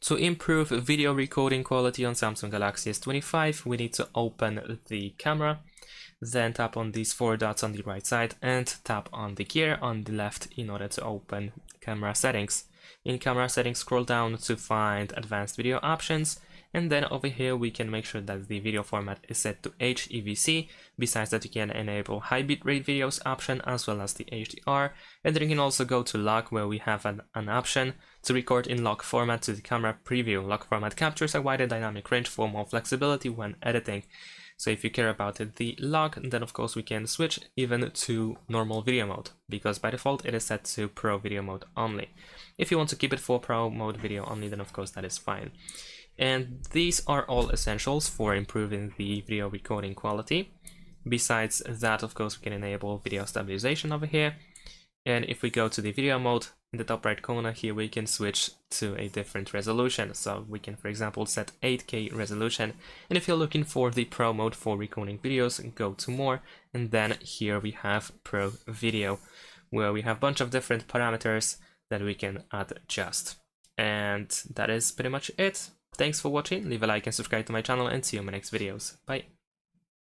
To improve video recording quality on Samsung Galaxy S25, we need to open the camera, then tap on these four dots on the right side and tap on the gear on the left in order to open camera settings. In camera settings, scroll down to find advanced video options, and then over here we can make sure that the video format is set to HEVC. Besides that, you can enable high bitrate videos option as well as the HDR, and then you can also go to lock, where we have an option to record in lock format to the camera preview. Lock format captures a wider dynamic range for more flexibility when editing. So if you care about the lock, then of course we can switch even to normal video mode, because by default it is set to pro video mode only. If you want to keep it for pro mode video only, then of course that is fine. And these are all essentials for improving the video recording quality. Besides that, of course, we can enable video stabilization over here. And if we go to the video mode, in the top right corner here, we can switch to a different resolution. So we can, for example, set 8K resolution. And if you're looking for the pro mode for recording videos, go to more. And then here we have pro video, where we have a bunch of different parameters that we can adjust. And that is pretty much it. Thanks for watching, leave a like and subscribe to my channel, and see you in my next videos. Bye!